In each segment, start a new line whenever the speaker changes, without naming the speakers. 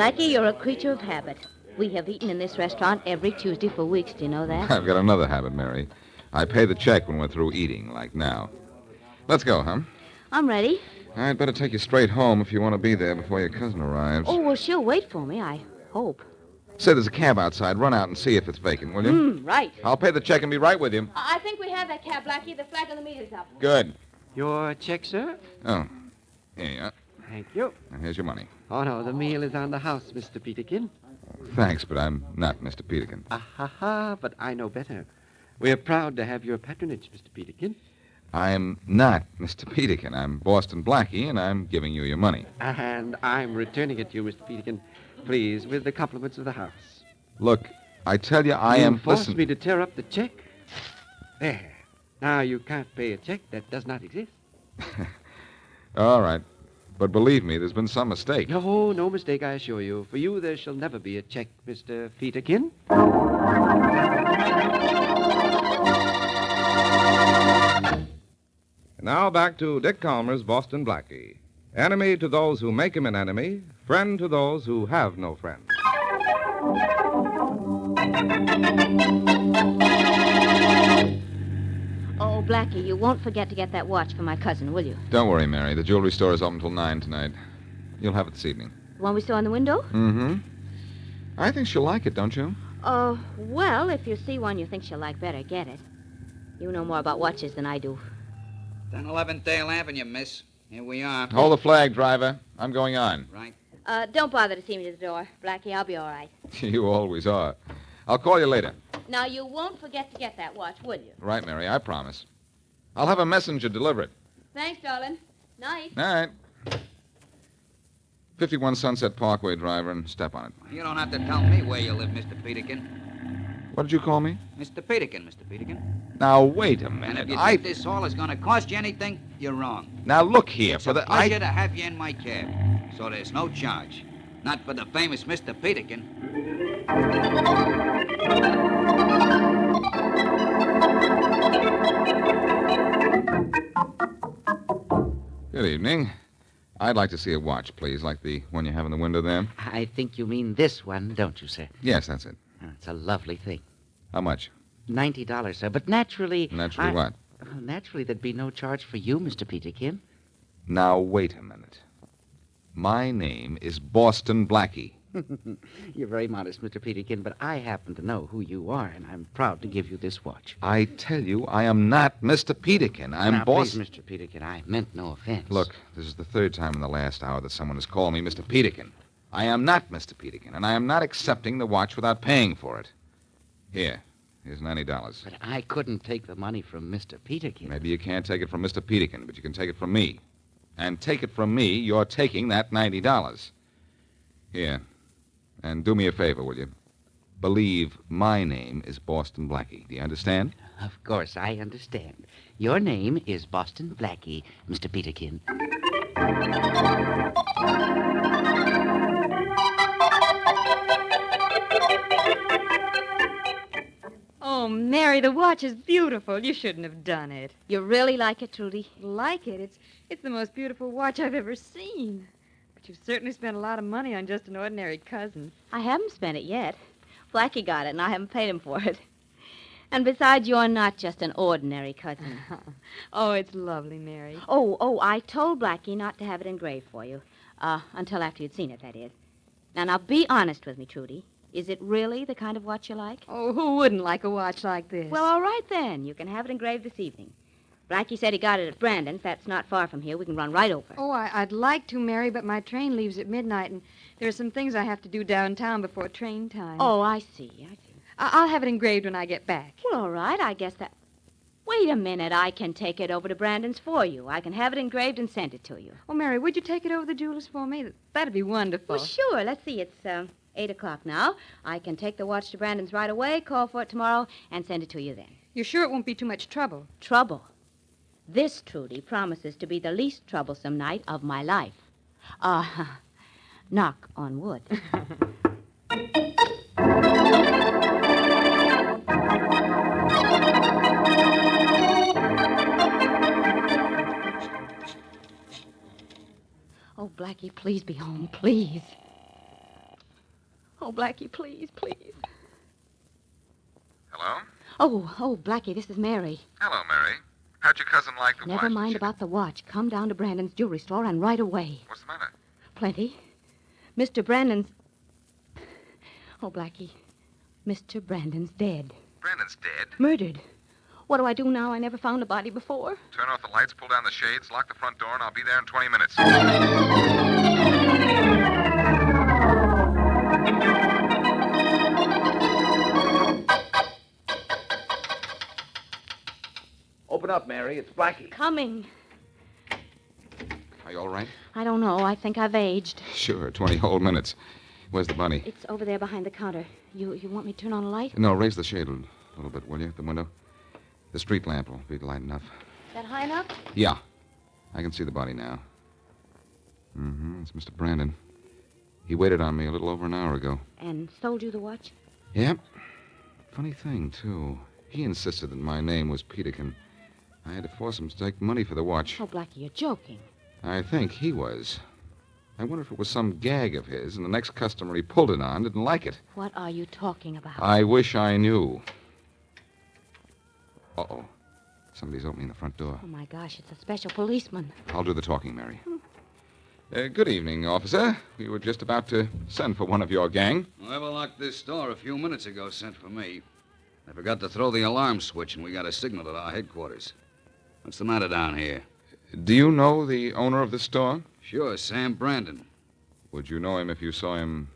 Blackie, you're a creature of habit. We have eaten in this restaurant every Tuesday for weeks. Do you know that?
I've got another habit, Mary. I pay the check when we're through eating, like now. Let's go, huh?
I'm ready.
I'd better take you straight home if you want to be there before your cousin arrives.
Oh, well, she'll wait for me, I hope.
Say, there's a cab outside. Run out and see if it's vacant, will you?
Right.
I'll pay the check and be right with you.
I think we have that cab, Blackie. The flag on the meter's up.
Good.
Your check, sir?
Oh, here you are.
Thank you.
Now, here's your money.
Oh, no, the meal is on the house, Mr. Peterkin.
Thanks, but I'm not Mr. Peterkin.
Ha, but I know better. We're proud to have your patronage, Mr. Peterkin.
I'm not Mr. Peterkin. I'm Boston Blackie, and I'm giving you your money.
And I'm returning it to you, Mr. Peterkin. Please, with the compliments of the house.
Look, I tell you, I
You
am...
forced
Listen.
me to tear up the check. There. Now you can't pay a check that does not exist.
All right. But believe me, there's been some mistake.
No mistake, I assure you. For you, there shall never be a check, Mr. Peterkin.
Now back to Dick Calmer's Boston Blackie. Enemy to those who make him an enemy, friend to those who have no friend.
Oh, Blackie, you won't forget to get that watch for my cousin, will you?
Don't worry, Mary. The jewelry store is open till 9 tonight. You'll have it this evening.
The one we saw in the window?
Mm-hmm. I think she'll like it, don't you?
Well, if you see one you think she'll like better, get it. You know more about watches than I do.
1011 Dale Avenue, miss. Here we are.
Hold the flag, driver. I'm going on.
Right.
Don't bother to see me to the door. Blackie, I'll be all right.
You always are. I'll call you later.
Now, you won't forget to get that watch, will you?
Right, Mary, I promise. I'll have a messenger deliver it.
Thanks, darling. Night.
Night. 51 Sunset Parkway, driver, and step on it.
You don't have to tell me where you live, Mr. Peterkin.
What did you call me?
Mr. Peterkin, Mr. Peterkin.
Now, wait a
And
minute.
if you think this haul is going to cost you anything, you're wrong.
Now, look here.
It's a pleasure to have you in my cab. So there's no charge. Not for the famous Mr. Peterkin.
Good evening. I'd like to see a watch, please, like the one you have in the window there.
I think you mean this one, don't you, sir?
Yes, that's it.
It's a lovely thing.
How much?
$90, sir. But naturally...
Naturally what?
Naturally, there'd be no charge for you, Mr. Peterkin.
Now, wait a minute. My name is Boston Blackie.
You're very modest, Mr. Peterkin, but I happen to know who you are, and I'm proud to give you this watch.
I tell you, I am not Mr. Peterkin. I'm
now,
Boston...
please, Mr. Peterkin, I meant no offense.
Look, this is the third time in the last hour that someone has called me Mr. Peterkin. I am not Mr. Peterkin, and I am not accepting the watch without paying for it. Here's $90.
But I couldn't take the money from Mr. Peterkin.
Maybe you can't take it from Mr. Peterkin, but you can take it from me. And take it from me, you're taking that $90. Here. And do me a favor, will you? Believe my name is Boston Blackie. Do you understand?
Of course, I understand. Your name is Boston Blackie, Mr. Peterkin.
Oh, Mary, the watch is beautiful. You shouldn't have done it.
You really like it, Trudy?
Like it? It's the most beautiful watch I've ever seen. But you've certainly spent a lot of money on just an ordinary cousin.
I haven't spent it yet. Blackie got it, and I haven't paid him for it. And besides, you're not just an ordinary cousin.
Oh, it's lovely, Mary.
Oh, I told Blackie not to have it engraved for you. Until after you'd seen it, that is. Now, be honest with me, Trudy. Is it really the kind of watch you like?
Oh, who wouldn't like a watch like this?
Well, all right, then. You can have it engraved this evening. Blackie said he got it at Brandon's. That's not far from here. We can run right over.
Oh, I'd like to, Mary, but my train leaves at midnight, and there are some things I have to do downtown before train time.
Oh, I see.
I'll have it engraved when I get back.
Well, all right. I guess that... Wait a minute. I can take it over to Brandon's for you. I can have it engraved and send it to you.
Oh, Mary, would you take it over to the jeweler's for me? That'd be wonderful.
Well, sure. Let's see. It's 8 o'clock now. I can take the watch to Brandon's right away, call for it tomorrow, and send it to you then.
You're sure it won't be too much trouble?
Trouble? This, Trudy, promises to be the least troublesome night of my life. Knock on wood. Oh, Blackie, please be home, please. Oh, Blackie, please, please.
Hello?
Oh, Blackie, this is Mary.
Hello, Mary. How'd your cousin like the
Never mind about the watch. Come down to Brandon's jewelry store and right away.
What's the matter?
Plenty. Mr. Brandon's... Oh, Blackie, Mr. Brandon's dead.
Brandon's dead.
Murdered. What do I do now? I never found a body before.
Turn off the lights, pull down the shades, lock the front door, and I'll be there in 20 minutes.
Open up, Mary. It's Blackie.
Coming.
Are you all right?
I don't know. I think I've aged.
Sure, 20 whole minutes. Where's the bunny?
It's over there behind the counter. You want me to turn on a light?
No, raise the shade a little bit, will you, at the window? The street lamp will be light enough.
Is that high enough?
Yeah. I can see the body now. It's Mr. Brandon. He waited on me a little over an hour ago.
And sold you the watch?
Yep. Funny thing, too. He insisted that my name was Peterkin. I had to force him to take money for the watch.
Oh, Blackie, you're joking.
I think he was. I wonder if it was some gag of his, and the next customer he pulled it on didn't like it.
What are you talking about?
I wish I knew. Uh-oh. Somebody's opening the front door.
Oh, my gosh, it's a special policeman.
I'll do the talking, Mary. Good evening, officer. We were just about to send for one of your gang.
Whoever locked this store a few minutes ago sent for me. I forgot to throw the alarm switch, and we got a signal at our headquarters. What's the matter down here?
Do you know the owner of the store?
Sure, Sam Brandon.
Would you know him if you saw him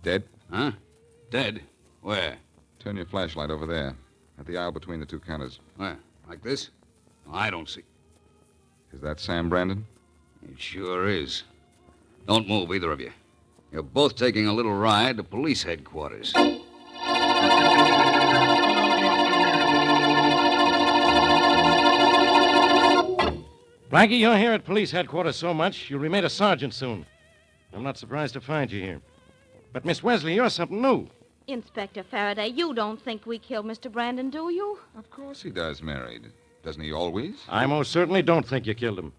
dead?
Huh? Dead? Where?
Turn your flashlight over there, at the aisle between the two counters.
Where? Like this? I don't see.
Is that Sam Brandon?
It sure is. Don't move, either of you. You're both taking a little ride to police headquarters.
Blackie, you're here at police headquarters so much, you'll be made a sergeant soon. I'm not surprised to find you here. But, Miss Wesley, you're something new.
Inspector Faraday, you don't think we killed Mr. Brandon, do you?
Of course he does, Mary. Doesn't he always?
I most certainly don't think you killed him.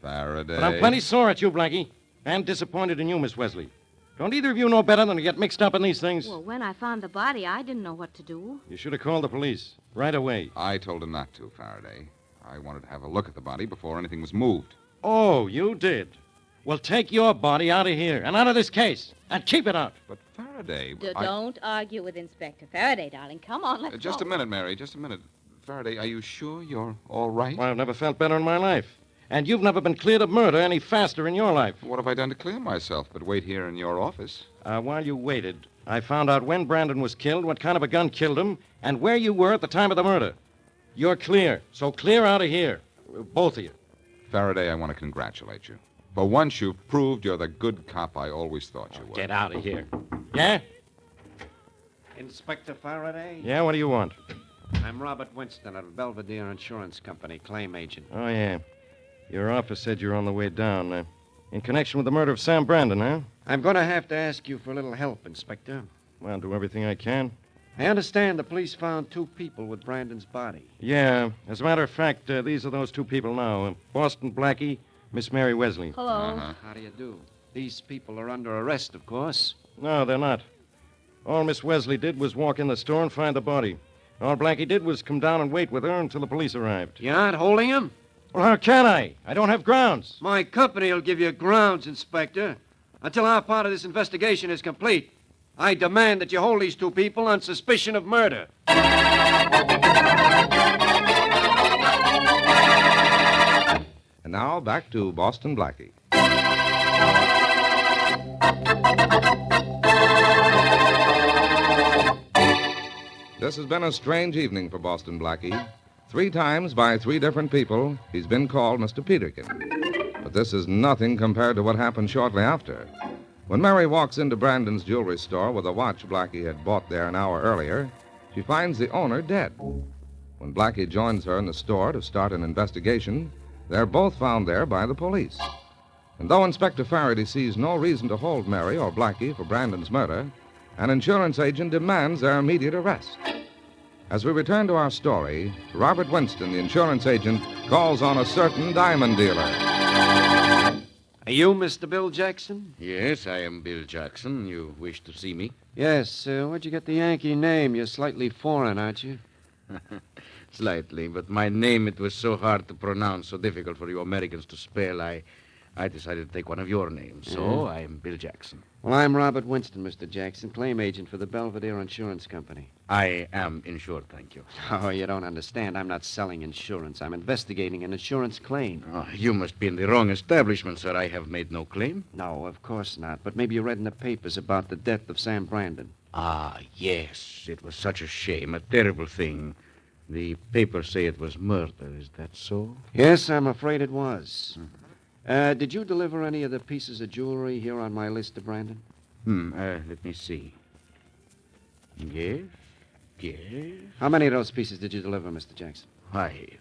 Faraday.
But I'm plenty sore at you, Blackie, and disappointed in you, Miss Wesley. Don't either of you know better than to get mixed up in these things?
Well, when I found the body, I didn't know what to do.
You should have called the police right away.
I told him not to, Faraday. I wanted to have a look at the body before anything was moved.
Oh, you did? Well, take your body out of here and out of this case, and keep it out.
But Faraday...
Don't argue with Inspector Faraday, darling. Come on, let's
Just
go.
a minute, Mary, just a minute. Faraday, are you sure you're all right?
Well, I've never felt better in my life. And you've never been cleared of murder any faster in your life.
What have I done to clear myself but wait here in your office?
While you waited, I found out when Brandon was killed, what kind of a gun killed him, and where you were at the time of the murder. You're clear, so clear out of here. Both of you.
Faraday, I want to congratulate you. For once, you've proved you're the good cop I always thought you were.
Get out of here. Yeah?
Inspector Faraday?
Yeah, what do you want?
I'm Robert Winston of Belvedere Insurance Company, claim agent.
Oh, yeah. Your office said you're on the way down. In connection with the murder of Sam Brandon, huh?
I'm going to have to ask you for a little help, Inspector.
Well, I'll do everything I can.
I understand the police found 2 people with Brandon's body.
Yeah. As a matter of fact, these are those 2 people now. Boston Blackie, Miss Mary Wesley.
Hello.
Uh-huh.
How do you do? These people are under arrest, of course.
No, they're not. All Miss Wesley did was walk in the store and find the body. All Blackie did was come down and wait with her until the police arrived.
You're not holding him?
Well, how can I? I don't have grounds.
My company will give you grounds, Inspector. Until our part of this investigation is complete, I demand that you hold these 2 people on suspicion of murder.
And now back to Boston Blackie. This has been a strange evening for Boston Blackie. 3 times by 3 different people, he's been called Mr. Peterkin. But this is nothing compared to what happened shortly after. When Mary walks into Brandon's jewelry store with a watch Blackie had bought there an hour earlier, she finds the owner dead. When Blackie joins her in the store to start an investigation, they're both found there by the police. And though Inspector Faraday sees no reason to hold Mary or Blackie for Brandon's murder, an insurance agent demands their immediate arrest. As we return to our story, Robert Winston, the insurance agent, calls on a certain diamond dealer.
Are you Mr. Bill Jackson?
Yes, I am Bill Jackson. You wish to see me?
Yes. Where'd you get the Yankee name? You're slightly foreign, aren't you?
Slightly, but my name, it was so hard to pronounce, so difficult for you Americans to spell, I decided to take one of your names. So I am Bill Jackson.
Well, I'm Robert Winston, Mr. Jackson, claim agent for the Belvedere Insurance Company.
I am insured, thank you.
Oh, you don't understand. I'm not selling insurance. I'm investigating an insurance claim.
Oh, you must be in the wrong establishment, sir. I have made no claim.
No, of course not. But maybe you read in the papers about the death of Sam Brandon.
Ah, yes. It was such a shame, a terrible thing. The papers say it was murder. Is that so?
Yes, I'm afraid it was. Did you deliver any of the pieces of jewelry here on my list to Brandon?
Let me see. Yes.
How many of those pieces did you deliver, Mr. Jackson?
Why,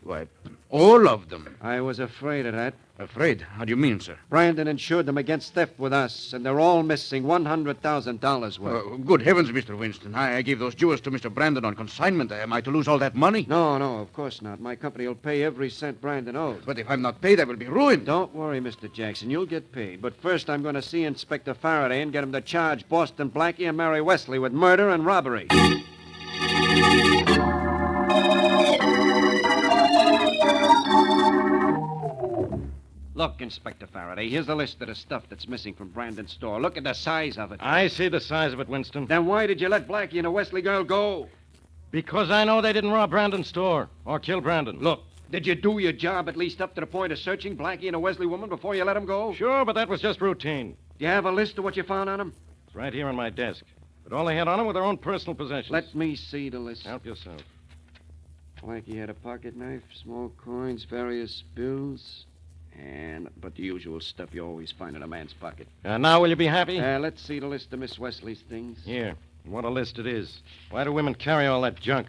all of them.
I was afraid of that.
Afraid? How do you mean, sir?
Brandon insured them against theft with us, and they're all missing $100,000 worth.
Good heavens, Mr. Winston. I gave those jewels to Mr. Brandon on consignment. Am I to lose all that money?
No, of course not. My company will pay every cent Brandon owes.
But if I'm not paid, I will be ruined.
Don't worry, Mr. Jackson. You'll get paid. But first, I'm going to see Inspector Faraday and get him to charge Boston Blackie and Mary Wesley with murder and robbery. Look, Inspector Faraday, here's the list of the stuff that's missing from Brandon's store. Look at the size of it.
I see the size of it, Winston.
Then why did you let Blackie and the Wesley girl go?
Because I know they didn't rob Brandon's store or kill Brandon.
Look, did you do your job at least up to the point of searching Blackie and a Wesley woman before you let them go?
Sure, but that was just routine.
Do you have a list of what you found on them?
It's right here on my desk. But all they had on them were their own personal possessions.
Let me see the list.
Help yourself.
Blackie had a pocket knife, small coins, various bills, but the usual stuff you always find in a man's pocket.
Now will you be happy?
Let's see the list of Miss Wesley's things.
Here. What a list it is. Why do women carry all that junk?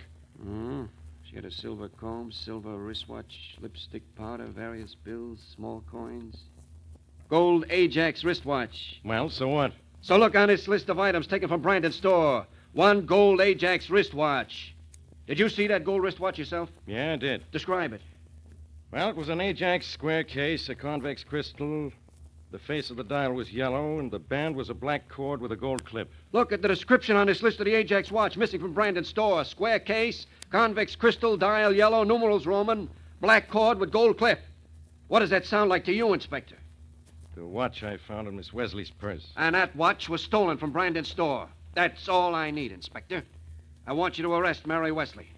She had a silver comb, silver wristwatch, lipstick powder, various bills, small coins. Gold Ajax wristwatch.
Well, so what?
So look on this list of items taken from Brandon's store. One gold Ajax wristwatch. Did you see that gold wristwatch yourself?
Yeah, I did.
Describe it.
Well, it was an Ajax square case, a convex crystal. The face of the dial was yellow, and the band was a black cord with a gold clip.
Look at the description on this list of the Ajax watch missing from Brandon's store. Square case, convex crystal, dial yellow, numerals Roman, black cord with gold clip. What does that sound like to you, Inspector?
The watch I found in Miss Wesley's purse.
And that watch was stolen from Brandon's store. That's all I need, Inspector. I want you to arrest Mary Wesley.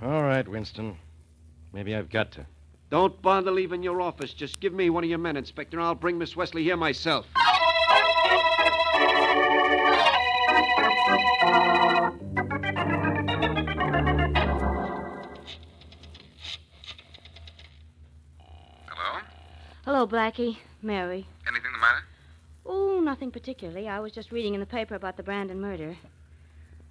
All right, Winston. Maybe I've got to.
Don't bother leaving your office. Just give me one of your men, Inspector. I'll bring Miss Wesley here myself.
Hello?
Hello, Blackie. Mary.
Anything the matter?
Oh, nothing particularly. I was just reading in the paper about the Brandon murder.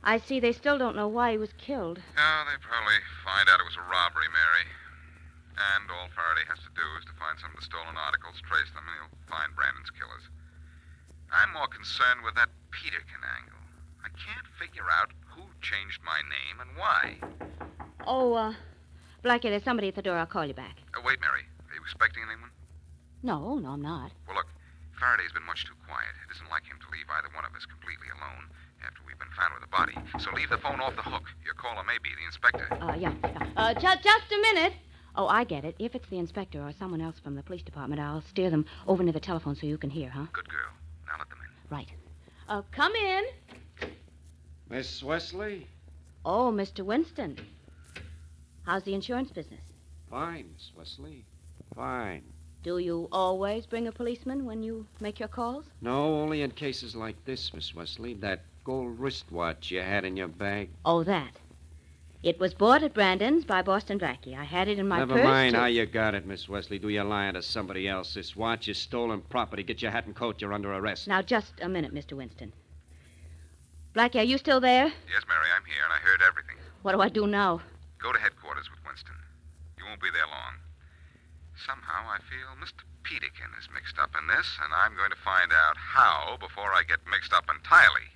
I see they still don't know why he was killed.
No, they probably find out it was a robbery, Mary. And all Faraday has to do is to find some of the stolen articles, trace them, and he'll find Brandon's killers. I'm more concerned with that Peterkin angle. I can't figure out who changed my name and why.
Oh, Blackie, there's somebody at the door. I'll call you back.
Wait, Mary. Are you expecting anyone?
No, I'm not.
Well, look, Faraday's been much too quiet. It isn't like him to leave either one of us completely alone after we've been found with a body. So leave the phone off the hook. Your caller may be the inspector.
Yeah. Just a minute. Oh, I get it. If it's the inspector or someone else from the police department, I'll steer them over near the telephone so you can hear, huh?
Good girl. Now let them in.
Right. Come in.
Miss Wesley?
Oh, Mr. Winston. How's the insurance business?
Fine, Miss Wesley. Fine.
Do you always bring a policeman when you make your calls?
No, only in cases like this, Miss Wesley. That gold wristwatch you had in your bag.
Oh, that. It was bought at Brandon's by Boston Blackie. I had it in my purse.
Never mind how you got it, Miss Wesley. Do you lying to somebody else? This watch is stolen property. Get your hat and coat. You're under arrest.
Now, just a minute, Mr. Winston. Blackie, are you still there?
Yes, Mary, I'm here, and I heard everything.
What do I do now?
Go to headquarters with Winston. You won't be there long. Somehow I feel Mr. Peterkin is mixed up in this, and I'm going to find out how before I get mixed up entirely.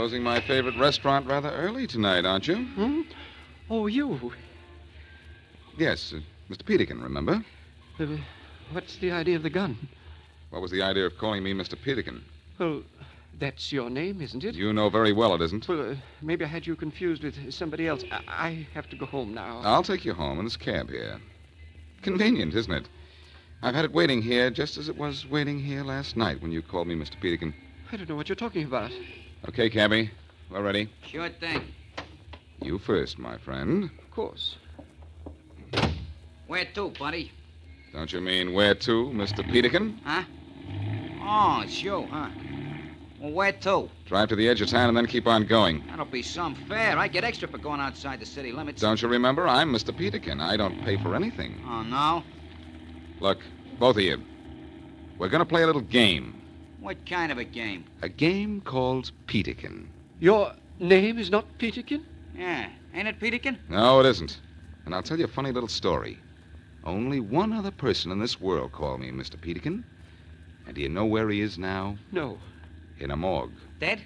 Closing my favorite restaurant rather early tonight, aren't you?
Hmm? Oh, you.
Yes, Mr. Peterkin, remember?
Uh, what's the idea of the gun?
What was the idea of calling me Mr. Peterkin?
Well, that's your name, isn't it?
You know very well it isn't.
Well, maybe I had you confused with somebody else. I have to go home now.
I'll take you home in this cab here. Convenient, isn't it? I've had it waiting here just as it was waiting here last night when you called me Mr. Peterkin.
I don't know what you're talking about.
Okay, cabby. We're ready.
Sure thing.
You first, my friend.
Of course.
Where to, buddy?
Don't you mean where to, Mr. Peterkin?
Huh? Oh, it's you, huh? Well, where to?
Drive to the edge of town and then keep on going.
That'll be some fare. I get extra for going outside the city limits.
Don't you remember? I'm Mr. Peterkin. I don't pay for anything.
Oh, no?
Look, both of you. We're going to play a little game.
What kind of a game?
A game called Peterkin.
Your name is not Peterkin?
Yeah. Ain't it, Peterkin?
No, it isn't. And I'll tell you a funny little story. Only one other person in this world called me Mr. Peterkin. And do you know where he is now?
No.
In a morgue.
Dead?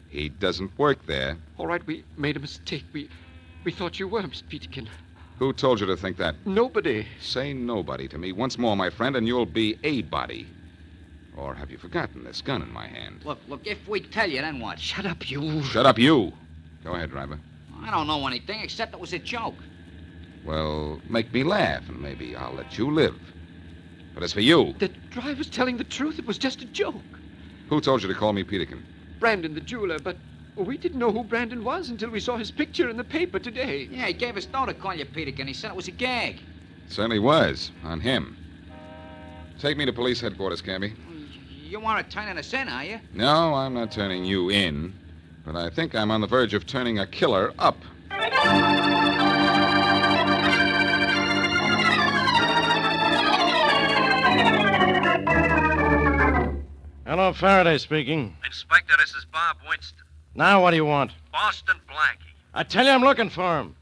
He doesn't work there.
All right, we made a mistake. We thought you were Miss Peterkin.
Who told you to think that?
Nobody.
Say nobody to me once more, my friend, and you'll be a body. Or have you forgotten this gun in my hand?
Look, if we tell you, then what?
Shut up, you.
Shut up, you. Go ahead, driver.
I don't know anything except it was a joke.
Well, make me laugh, and maybe I'll let you live. But as for you,
The driver's telling the truth. It was just a joke.
who told you to call me Peterkin?
Brandon, the jeweler, but we didn't know who Brandon was until we saw his picture in the paper today.
Yeah, he gave us dough to call you Peterkin. He said it was a gag.
Certainly was, on him. Take me to police headquarters, cabby.
You want to turn us in, are you?
No, I'm not turning you in, but I think I'm on the verge of turning a killer up.
Hello, Faraday speaking.
Inspector, this is Bob Winston.
Now what do you want?
Boston Blackie.
I tell you I'm looking for him.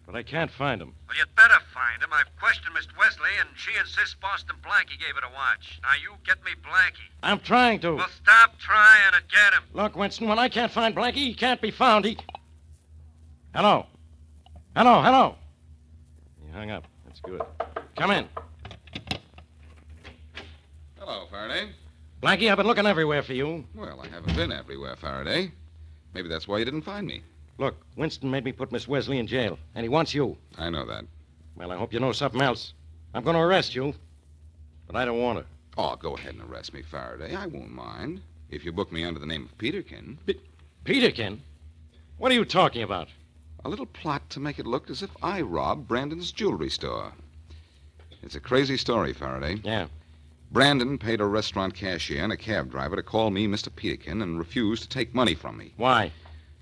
But I can't find him.
Well, you'd better find him. I've questioned Miss Wesley, and she insists Boston Blackie gave it a watch. Now, you get me Blackie.
I'm trying to.
Well, stop trying and get him.
Look, Winston, when I can't find Blackie, he can't be found. Hello? Hello? He hung up. That's good. Come in.
Hello, Faraday.
Blackie, I've been looking everywhere for you.
Well, I haven't been everywhere, Faraday. Maybe that's why you didn't find me.
Look, Winston made me put Miss Wesley in jail, and he wants you.
I know that.
Well, I hope you know something else. I'm going to arrest you, but I don't want to.
Oh, go ahead and arrest me, Faraday. I won't mind. If you book me under the name of Peterkin.
Peterkin? What are you talking about?
A little plot to make it look as if I robbed Brandon's jewelry store. It's a crazy story, Faraday.
Yeah.
Brandon paid a restaurant cashier and a cab driver to call me Mr. Peterkin and refused to take money from me.
Why?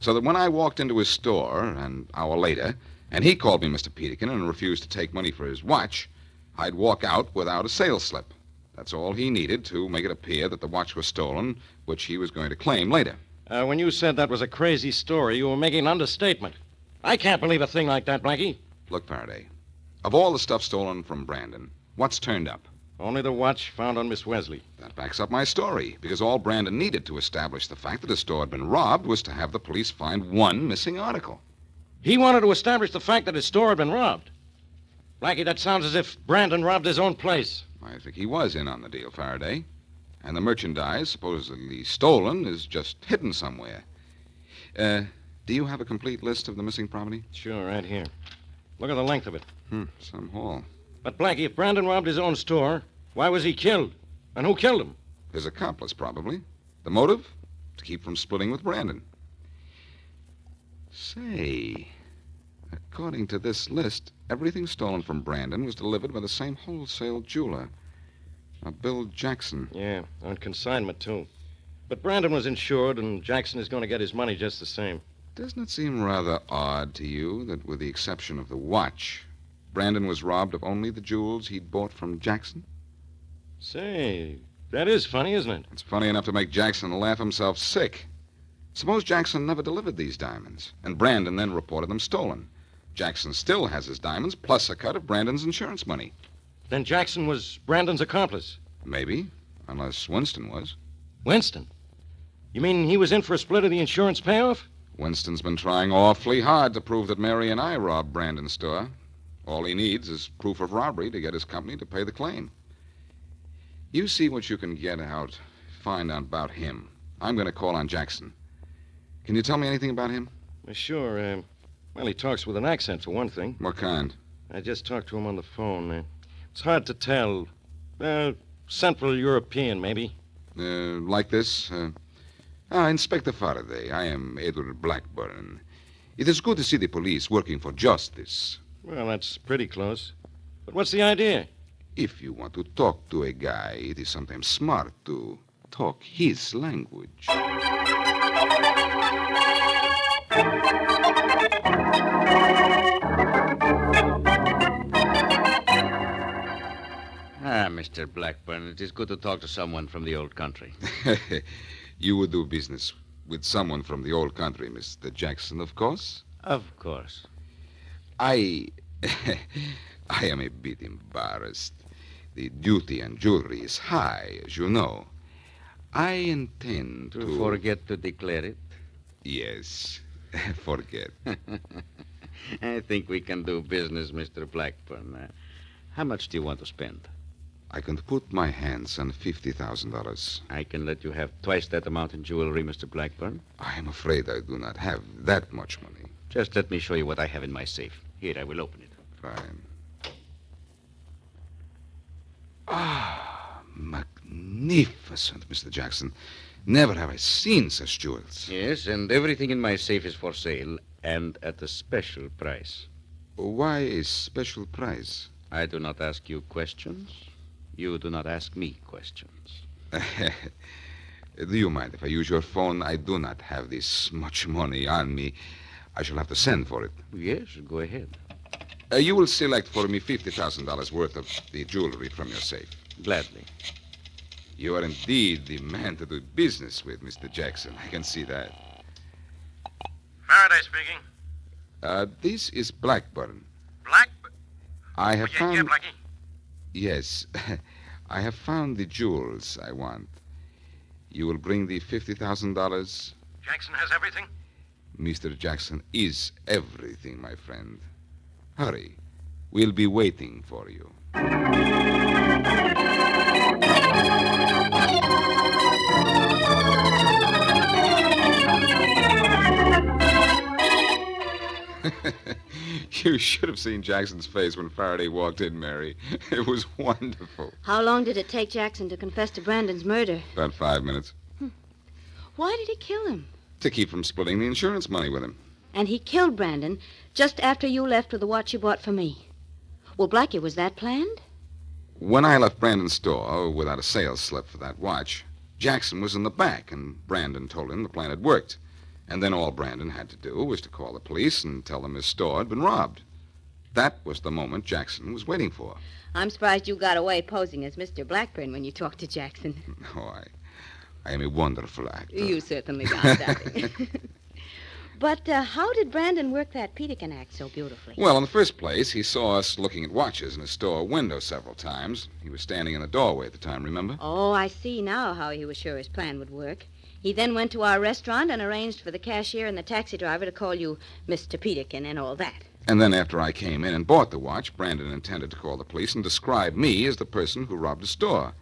So that when I walked into his store an hour later, and he called me Mr. Peterkin and refused to take money for his watch, I'd walk out without a sales slip. That's all he needed to make it appear that the watch was stolen, which he was going to claim later.
When you said that was a crazy story, you were making an understatement. I can't believe a thing like that, Blackie.
Look, Faraday, of all the stuff stolen from Brandon, what's turned up?
Only the watch found on Miss Wesley.
That backs up my story, because all Brandon needed to establish the fact that his store had been robbed was to have the police find one missing article.
He wanted to establish the fact that his store had been robbed. Blackie, that sounds as if Brandon robbed his own place.
I think he was in on the deal, Faraday. And the merchandise, supposedly stolen, is just hidden somewhere. Do you have a complete list of the missing property?
Sure, right here. Look at the length of it.
Some haul.
But, Blackie, if Brandon robbed his own store, why was he killed? And who killed him?
His accomplice, probably. The motive? To keep from splitting with Brandon. Say, according to this list, everything stolen from Brandon was delivered by the same wholesale jeweler, a Bill Jackson.
Yeah, on consignment, too. But Brandon was insured, and Jackson is going to get his money just the same.
Doesn't it seem rather odd to you that, with the exception of the watch, Brandon was robbed of only the jewels he'd bought from Jackson?
Say, that is funny, isn't it?
It's funny enough to make Jackson laugh himself sick. Suppose Jackson never delivered these diamonds, and Brandon then reported them stolen. Jackson still has his diamonds, plus a cut of Brandon's insurance money.
Then Jackson was Brandon's accomplice.
Maybe, unless Winston was.
Winston? You mean he was in for a split of the insurance payoff?
Winston's been trying awfully hard to prove that Mary and I robbed Brandon's store. All he needs is proof of robbery to get his company to pay the claim. You see what you can find out about him. I'm going to call on Jackson. Can you tell me anything about him?
Sure. Well, he talks with an accent, for one thing.
What kind?
I just talked to him on the phone. It's hard to tell. Central European, maybe.
Like this? Inspector Faraday, I am Edward Blackburn. It is good to see the police working for justice.
Well, that's pretty close. But what's the idea?
If you want to talk to a guy, it is sometimes smart to talk his language.
Mr. Blackburn, it is good to talk to someone from the old country.
You would do business with someone from the old country, Mr. Jackson, of course?
Of course.
I am a bit embarrassed. The duty on jewelry is high, as you know. I intend to...
Forget to declare it?
Yes, forget.
I think we can do business, Mr. Blackburn. How much do you want to spend?
I can put my hands on $50,000.
I can let you have twice that amount in jewelry, Mr. Blackburn.
I am afraid I do not have that much money.
Just let me show you what I have in my safe. Here, I will open it.
Fine. Ah, magnificent, Mr. Jackson. Never have I seen such jewels.
Yes, and everything in my safe is for sale, and at a special price.
Why a special price?
I do not ask you questions. You do not ask me questions.
Do you mind if I use your phone? I do not have this much money on me. I shall have to send for it.
Yes, go ahead.
You will select for me $50,000 worth of the jewelry from your safe.
Gladly.
You are indeed the man to do business with, Mr. Jackson. I can see that.
Faraday speaking.
This is Blackburn.
Blackburn?
I have found...
Yeah, Blackie.
Yes. I have found the jewels I want. You will bring the $50,000?
Jackson has everything?
Mr. Jackson is everything, my friend. Hurry. We'll be waiting for you. You should have seen Jackson's face when Faraday walked in, Mary. It was wonderful.
How long did it take Jackson to confess to Brandon's murder?
About 5 minutes.
Why did he kill him?
To keep from splitting the insurance money with him.
And he killed Brandon just after you left with the watch you bought for me. Well, Blackie, was that planned?
When I left Brandon's store without a sales slip for that watch, Jackson was in the back, and Brandon told him the plan had worked. And then all Brandon had to do was to call the police and tell them his store had been robbed. That was the moment Jackson was waiting for.
I'm surprised you got away posing as Mr. Blackburn when you talked to Jackson.
Oh, I am a wonderful actor.
You certainly are, darling. But how did Brandon work that Peterkin act so beautifully?
Well, in the first place, he saw us looking at watches in his store window several times. He was standing in the doorway at the time, remember?
Oh, I see now how he was sure his plan would work. He then went to our restaurant and arranged for the cashier and the taxi driver to call you Mr. Peterkin and all that.
And then after I came in and bought the watch, Brandon intended to call the police and describe me as the person who robbed the store.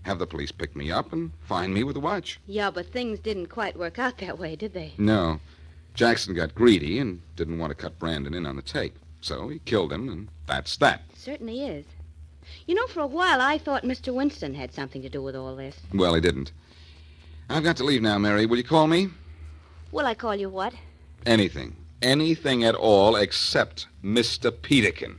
Have the police pick me up and find me with the watch.
Yeah, but things didn't quite work out that way, did they?
No. Jackson got greedy and didn't want to cut Brandon in on the tape. So he killed him, and that's that.
Certainly is. You know, for a while I thought Mr. Winston had something to do with all this.
Well, he didn't. I've got to leave now, Mary. Will you call me?
Will I call you what?
Anything. Anything at all except Mr. Peterkin.